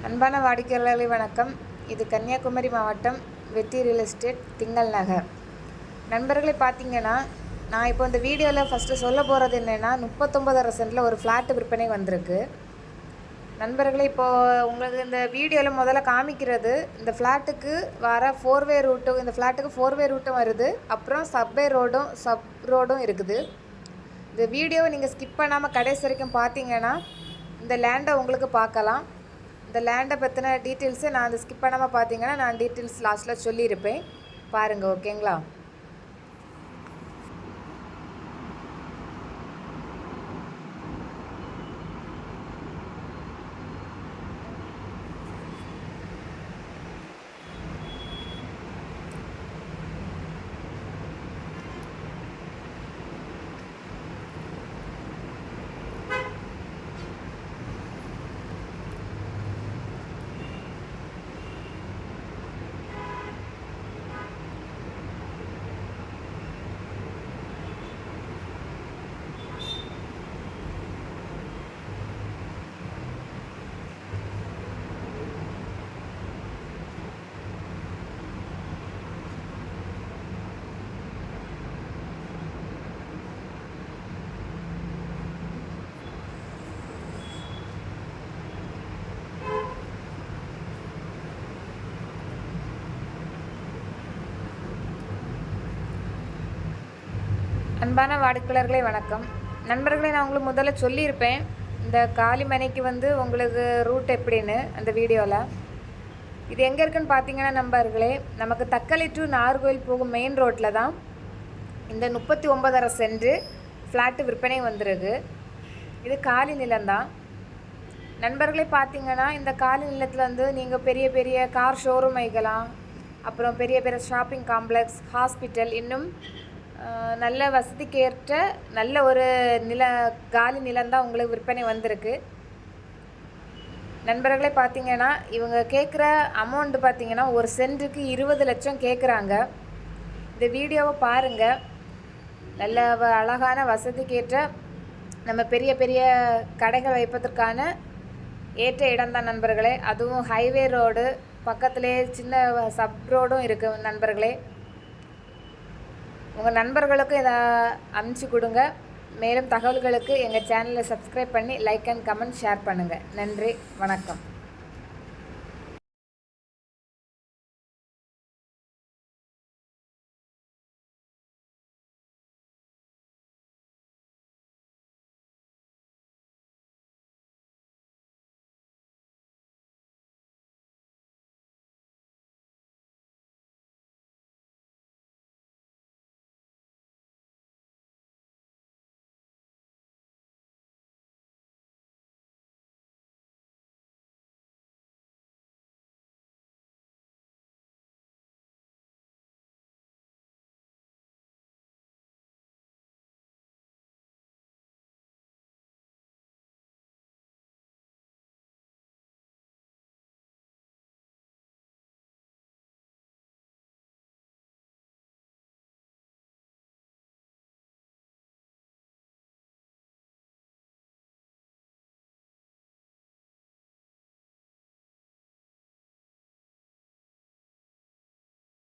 அன்பான வாடிக்கையாளர்களே வணக்கம். இது கன்னியாகுமரி மாவட்டம் வெற்றி ரியல் எஸ்டேட் திங்கள் நகர். நண்பர்களே பார்த்தீங்கன்னா, நான் இப்போ இந்த வீடியோவில் ஃபஸ்ட்டு சொல்ல போகிறது என்னென்னா 39.5 சென்டில் ஒரு ஃப்ளாட்டு விற்பனை வந்திருக்கு. நண்பர்களே, இப்போது உங்களுக்கு இந்த வீடியோவில் முதல்ல காமிக்கிறது இந்த ஃப்ளாட்டுக்கு வர ஃபோர்வே ரூட்டும், இந்த ஃப்ளாட்டுக்கு ஃபோர்வே ரூட்டும் வருது. அப்புறம் சப் ரோடும் இருக்குது. இந்த வீடியோவை நீங்கள் ஸ்கிப் பண்ணாமல் கடைசி வரைக்கும் பார்த்தீங்கன்னா இந்த லேண்டை உங்களுக்கு பார்க்கலாம். இந்த லேண்டை பற்றின டீட்டெயில்ஸை நான் அந்த ஸ்கிப் பண்ணாமல் பார்த்தீங்கன்னா நான் டீட்டெயில்ஸ் லாஸ்ட்டில் சொல்லியிருப்பேன், பாருங்கள். ஓகேங்களா? அன்பான வாடிக்கையாளர்களே வணக்கம். நண்பர்களே, நான் உங்களுக்கு முதல்ல சொல்லியிருப்பேன் இந்த காளிமனைக்கு உங்களுக்கு ரூட் எப்படின்னு அந்த வீடியோவில். இது எங்கே இருக்குன்னு பார்த்தீங்கன்னா நண்பர்களே, நமக்கு தக்கலை டு நாகர்கோவில் போகும் மெயின் ரோட்டில் தான் இந்த 39.5 சென்ட் ஃப்ளாட்டு விற்பனை வந்துருக்கு. இது காலி நிலம்தான். நண்பர்களே, பார்த்தீங்கன்னா இந்த காலி நிலத்தில் நீங்கள் பெரிய பெரிய கார் ஷோரூம் வைக்கலாம். அப்புறம் பெரிய பெரிய ஷாப்பிங் காம்ப்ளெக்ஸ், ஹாஸ்பிட்டல், இன்னும் நல்ல வசதிக்கேற்ற நல்ல ஒரு காலி நிலம்தான் உங்களுக்கு விற்பனை வந்திருக்கு. நண்பர்களே, பார்த்தீங்கன்னா இவங்க கேட்குற அமௌண்ட்டு பார்த்தீங்கன்னா ஒரு சென்ட்டுக்கு 20 லட்சம் கேட்குறாங்க. இந்த வீடியோவை பாருங்கள். நல்ல அழகான வசதிக்கேற்ற நம்ம பெரிய பெரிய கடைகள் வைப்பதற்கான ஏற்ற இடம்தான் நண்பர்களே. அதுவும் ஹைவே ரோடு பக்கத்துலேயே சின்ன சப் ரோடும் இருக்குது நண்பர்களே. உங்கள் நண்பர்களுக்கும் இதை அனுப்பிச்சி கொடுங்க. மேலும் தகவல்களுக்கு எங்கள் சேனலை சப்ஸ்கிரைப் பண்ணி லைக் அண்ட் கமெண்ட் ஷேர் பண்ணுங்கள். நன்றி, வணக்கம்.